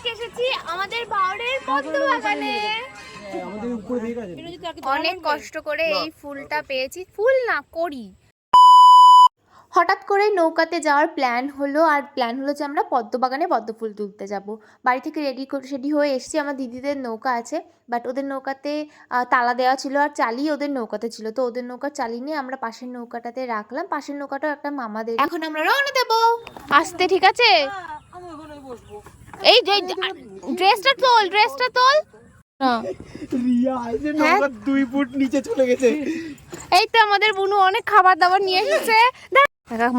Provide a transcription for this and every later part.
আজকে এসেছি আমাদের বাউরের পদ্ম বাগানে। অনেক কষ্ট করে এই ফুলটা পেয়েছি, ফুল না করি। হঠাৎ করে নৌকাতে যাওয়ার প্ল্যান হলো, আর প্ল্যান হলো যে আমরা পদ্ম বাগানে পদ্ম ফুল তুলতে যাব। বাড়ি থেকে রেডি হয়ে এসেছি। আমার দিদিদের নৌকা আছে, বাট ওদের নৌকাতে তালা দেওয়া ছিল আর চালি ওদের নৌকাতে ছিল, তো ওদের নৌকা চালি নিয়ে আমরা পাশের নৌকাটাতে রাখলাম। পাশের নৌকাটাও একটা মামাদের। এখন আমরা রওনা দেবো। আসতে ঠিক আছে? এই ড্রেসটা তোল। রিয়া 2 ফুট নিচে চলে গেছে। এই তো আমাদের বুনু অনেক খাবার দাবার নিয়ে এসেছে।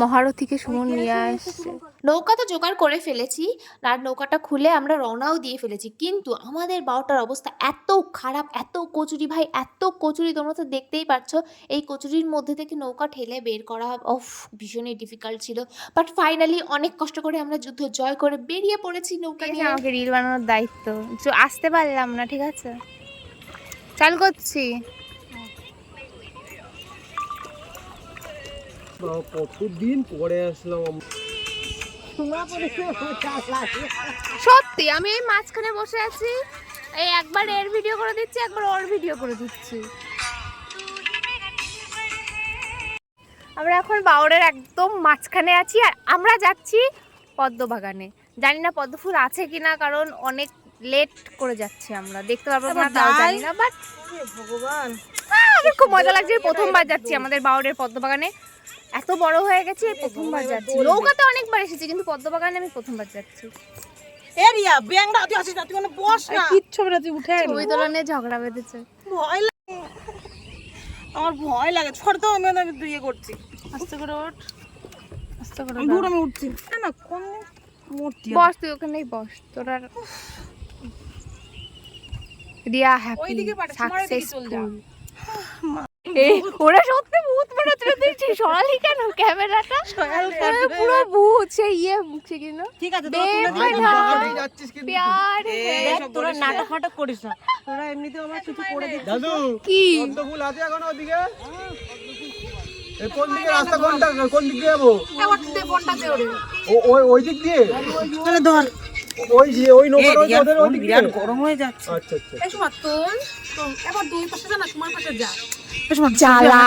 মহারথীকে সুমন নিয়ে আসছে। নৌকা তো জোগাড় করে ফেলেছি, আর নৌকাটা খুলে আমরা রওনাও দিয়ে ফেলেছি, কিন্তু আমাদের বারোটার অবস্থা এত খারাপ, এত কচুরি ভাই, এত কচুরি। তোমরা তো দেখতেই পাচ্ছ, এই কচুরির মধ্যে থেকে নৌকা ঠেলে বের করা ভীষণই ডিফিকাল্ট ছিল। বাট ফাইনালি অনেক কষ্ট করে আমরা যুদ্ধ জয় করে বেরিয়ে পড়েছি নৌকা নিয়ে। আমাকে রিল বানানোর দায়িত্ব, আসতে পারলাম না, ঠিক আছে চাল করছি। কতদিন পরে আসলাম। সত্যি আমি এই মাঝখানে বসে আছি, এই একবার এর ভিডিও করে দিচ্ছি, একবার ওর ভিডিও করে দিচ্ছি। আমরা এখন বাউরের একদম মাঝখানে আছি, আর আমরা যাচ্ছি পদ্ম বাগানে। জানি না পদ্ম ফুল আছে কিনা, কারণ অনেক লেট করে যাচ্ছি আমরা, দেখতে পারবো না তাও জানি না। বাট ভগবান, আমার খুব মজা লাগছে, প্রথমবার যাচ্ছি আমাদের বাউরের পদ্ম বাগানে। এত বড় হয়ে গেছে, প্রথমবার যাচ্ছি। নৌকাতে অনেকবার এসেছি, কিন্তু পদ্ম বাগানে আমি প্রথমবার যাচ্ছি। এরিয়া ব্যাংটা তুই আসিস না, তুই মানে বস না, কিচ্ছু হবে না, তুই উঠে আয়। ছবি তোলা নিয়ে ঝগড়া বেঁধেছে। ভয় লাগে, আমার ভয় লাগে। ছড় তো আমি ইয়ে করছি। আস্তে করে ওঠ, আস্তে করে দূর আমি উঠছি না, কোন মূর্তি বস, তুই ওখানেই বস। তোরা রিয়া হ্যাপি সাকসেসফুল। এই ওরা সত্যি ভূত বানাচ্ছে, তুই সরালি কেন ক্যামেরাটা? পুরো ভূত, সে ইয়ে মুখছে কিনা। ঠিক আছে তোরা নাটক ফাটক করিস না, তোরা এমনিতেও আমার কিছু করে দিচ্ছিস। দাদু কি পদ্ম ফুল আছে এখন ওদিকে? এই কোন দিকে রাস্তা, কোনটা কোন দিক দিয়ে যাবো? ওই দিক দিয়ে তাহলে ধর ওই নৌকার ওই দিক দিয়ে। গরম হয়ে যাচ্ছে। আচ্ছা আচ্ছা, এই সময় তোল তো এবার দুই পাশে যা না, তোমার পাশে যা। জ্বালা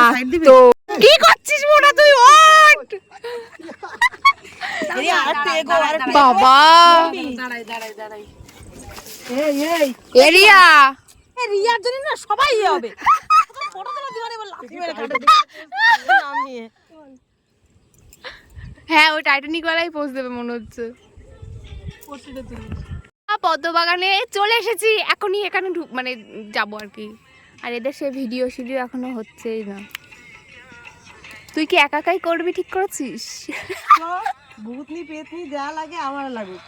তো কি করছিস মোটা, তুই ওঠ। এরিয়া আরেকটু এগো, আরেকটু বাবা দাঁড়াই এই এরিয়া, এই রিয়ার জন্য না সবাই ইয়ে হবে। ফটো তোলা দিবারে এবার লাথি মেরে কাটে নামিয়ে। হ্যাঁ ওই টাইটানিক ওয়ালাই পোজ দেবে মনে হচ্ছে। পদ্ম বাগানে চলে এসেছি, এখনই এখানে মানে যাবো আর কি। আর এদের সে ভিডিও এখনো হচ্ছেই না। তুই কি একাই করবি, ঠিক করেছিস? ভূতনি পেতনি যা লাগে আমার লাগুক।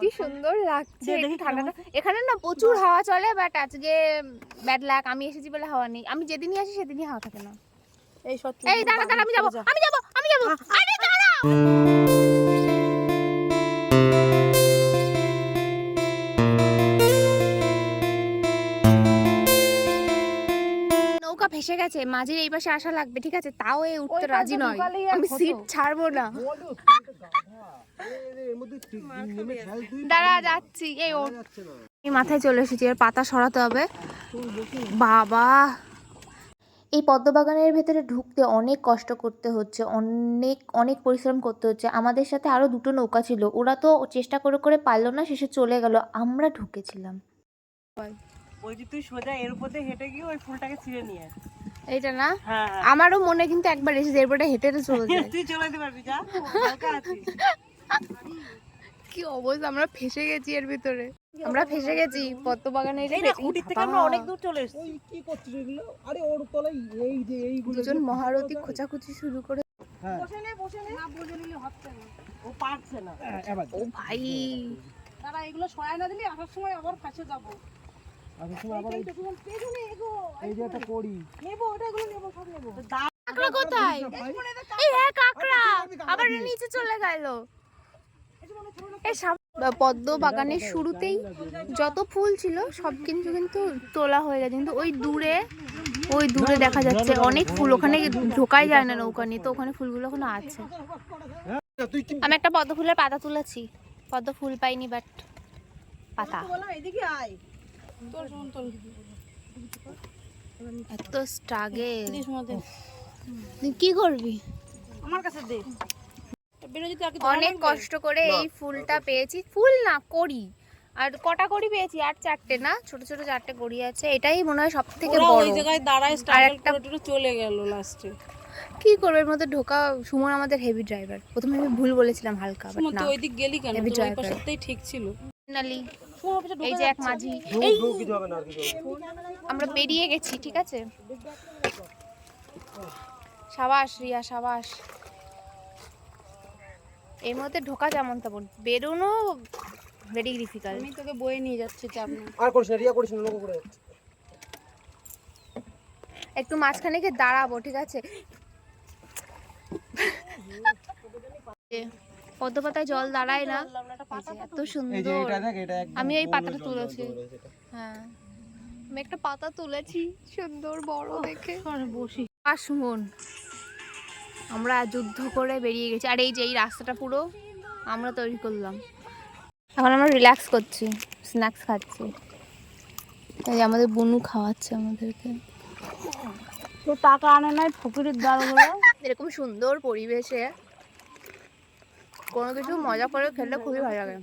কি সুন্দর লাগছে ঠান্ডাটা। এখানে না প্রচুর হাওয়া চলে, বাট আজকে ব্যাড লাক, আমি এসেছি বলে হাওয়া নেই। আমি যেদিনই আসি সেদিনই হাওয়া থাকে না। এই সত্যি, এই দাঁড়া, আমি যাবো। আরে দাঁড়া। নৌকা ভেসে গেছে, মাঝের এই পাশে আসা লাগবে, ঠিক আছে? তাও এই উঠতে রাজি নয়, আমি সিট ছাড়বো না। দাঁড়া যাচ্ছি, এই মাথায় চলে এসেছি, এর পাতা সরাতে হবে। বাবা, এই পদ্মবাগানের ভেতরে ঢুকতে অনেক কষ্ট করতে হচ্ছে, অনেক পরিশ্রম করতে হচ্ছে। আমাদের সাথে আরো দুটো নৌকা ছিল, ওরা তো চেষ্টা করে পারলো না, শেষে চলে গেল, আমরা ঢুকেছিলাম। ওই যে তুই সোজা এর উপর দিয়ে হেঁটে গিয়ে ওই ফুলটাকে ছিঁড়ে নিয়ে আয়। এইটা না? হ্যাঁ আমারও মনে কিন্তু একবার এসেছে, এরপরে হেঁটে চলে যায়। তুই চলে যেতে পারবি, যা হালকা আছিস। কি অবস্থা, আমরা ফেসে গেছি এর ভিতরে, আমরা ফেসে গেছি পদ্মবাগানের। কুটির থেকে আমরা অনেক দূর চলে এসেছি। ওই কি করছিস এগুলো? আরে ওর তলায় এই যে এইগুলো দুজন মহারথী খোঁচাখুচি শুরু করে। হ্যাঁ বসে নে না, বসে নিলে হচ্ছে না, ও পারছে না। ও ভাই, তারা এগুলো সরায় না দিলে আসার সময় আবার ফাঁসে যাবো। আচ্ছা শোন, আবার পেছনে এগো, এই যে একটা করি নেবো, ওটা এগুলো নেবো, সব নেবো। কাঁকড়া কোথায়? এই হ্যাঁ কাঁকড়া, আবার নিচে চলে গেল। এই পদ্ম বাগানের শুরুতেই যত ফুল ছিল সব কিন্তু তোলা হয়ে গেছে, কিন্তু ওই দূরে দেখা যাচ্ছে অনেক ফুল, ওখানে ঢোকাই যায় না নৌকা নিয়ে, তো ওখানে ফুলগুলো এখনো আছে। তুই কি আমি একটা পদ্ম ফুলের পাতা তুলেছি, পদ্ম ফুল পাইনি বাট পাতা। বললাম এদিকে আয় তোর শোন তোর এত স্ট্রাগেল, দিস মতে তুই কি করবি? আমার কাছে দে বিরোজিত আর কি অনেক কষ্ট করে এই ফুলটা পেয়েছি, ফুল না কড়ি। আর কটা কড়ি পেয়েছি? আর 4টে না, ছোট ছোট 4টে কড়ি আছে। এটাই মনে হয় সব থেকে ওরা বড়। ওই জায়গায় দাঁড়ায় আর স্টাইল একটা করে টোটো চলে গেল লাস্টে। কি করবে এর মধ্যে ঢোকা? সুমন আমাদের হেভি ড্রাইভার। প্রথমে আমি ভুল বলেছিলাম হালকা, বাট সুমন না, তুই ওইদিক গেলি কেন? হেভি তোর ওই ড্রাইভার। পাশেতেই ঠিক ছিল। ফাইনালি সুমন ওর পাশে এই ঢুকে যে এক যাচ্ছে। মাঝি, ঢোক কিছু হবে না আর কিছু হবে না। আমরা বেরিয়ে গেছি, ঠিক আছে? সাবাস রিয়া, সাবাস। এর মধ্যে ঢোকা যেমন তেমন, বেরোনো ভেরি ডিফিকাল্ট। আমি তোকে বয়ে নিয়ে যাচ্ছি, চাপ না। আর করিস না, রিয়া করিস না, লোক করে যাচ্ছে। একটু মাঝখানে গিয়ে দাঁড়াবো, ঠিক আছে? পদ্ম পাতায় জল দাঁড়ায় না, এই যে এত এই যে সুন্দর। এটা দেখ, এটা একদম আমি ওই গোল পাতাটা জল তুলেছি। জল রয়েছে এটা। হ্যাঁ, আমি একটা পাতা তুলেছি সুন্দর বড় দেখে। সরে বসি। আর সুমন, আমরা যুদ্ধ করে বেরিয়ে গেছি। আর এই যে এই রাস্তাটা পুরো আমরা তৈরি করলাম। এখন আমরা রিল্যাক্স করছি, স্ন্যাক্স খাচ্ছি। এই যে আমাদের বুনু খাওয়াচ্ছে আমাদেরকে। তো টাকা আনে নাই ফকিরের দাঁড়গুলো। এরকম সুন্দর পরিবেশে কোনো কিছু মজা করে খেলে খুবই ভালো লাগে।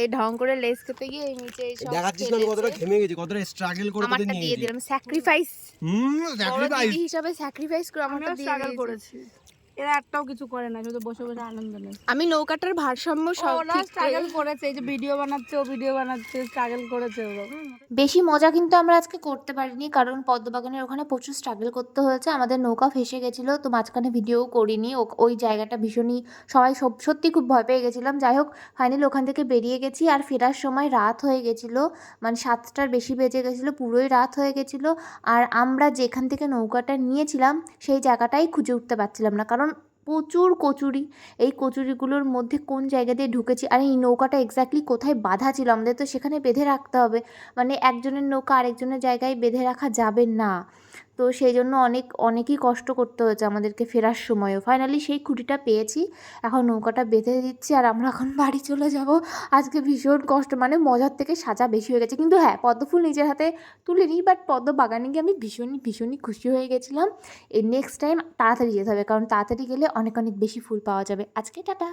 এই ঢং করে লেস খেতে গিয়ে এই নিচে এইসব দেখাচ্ছিস না আমি কতটা ঘেমে গেছি, কতটা স্ট্রাগল করে তোদের আমারটা নিয়ে দিয়ে গেছি। দিলাম, স্যাক্রিফাইস। বড় স্যাক্রিফাইস। দিদি হিসাবে স্যাক্রিফাইস করে আমারটা আমিও দিয়ে স্ট্রাগল দিয়েছি। করেছি। এরা একটাও কিছু করে না, শুধু বসে বসে আনন্দ নেয়। আমি নৌকাটার ভারসাম্য সব ওরা ঠিক স্ট্রাগল করেছে, এই যে ভিডিও বানাচ্ছে, ও ভিডিও বানাচ্ছে, স্ট্রাগল করেছে ওরা। বেশি মজা কিন্তু আমরা আজকে করতে পারিনি, কারণ পদ্মবাগানের ওখানে প্রচুর স্ট্রাগল করতে হয়েছে। আমাদের নৌকা ফেসে গেছিলো, তো মাঝখানে ভিডিও করিনি। ওই জায়গাটা ভীষণই সবাই সত্যি খুব ভয় পেয়ে গেছিলাম। যাই হোক, ফাইনালি ওখান থেকে বেরিয়ে গেছি। আর ফেরার সময় রাত হয়ে গেছিলো, মানে 7টার বেশি বেজে গেছিলো, পুরোই রাত হয়ে গেছিলো। আর আমরা যেখান থেকে নৌকাটা নিয়েছিলাম সেই জায়গাটাই খুঁজে উঠতে পারছিলাম না, কারণ প্রচুর কচুরি। এই কচুরিগুলোর মধ্যে কোন জায়গা দিয়ে ঢুকেছি, আর এই নৌকাটা এক্স্যাক্টলি কোথায় বাঁধা ছিল, আমাদের তো সেখানে বেঁধে রাখতে হবে। মানে একজনের নৌকা আরেকজনের জায়গায় বেঁধে রাখা যাবে না। তো সেই জন্য অনেকই কষ্ট করতে হয়েছে আমাদেরকে ফেরার সময়ও। ফাইনালি সেই খুঁটিটা পেয়েছি, এখন নৌকাটা বেঁধে দিচ্ছি আর আমরা এখন বাড়ি চলে যাব। আজকে ভীষণ কষ্ট, মানে মজার থেকে সাজা বেশি হয়ে গেছে। কিন্তু হ্যাঁ, পদ্মফুল নিজের হাতে তুলিনি, বাট পদ্ম বাগানে গিয়ে আমি ভীষণই খুশি হয়ে গেছিলাম। এই নেক্সট টাইম তাড়াতাড়ি যেতে হবে, কারণ তাড়াতাড়ি গেলে অনেক বেশি ফুল পাওয়া যাবে। আজকে টাটা।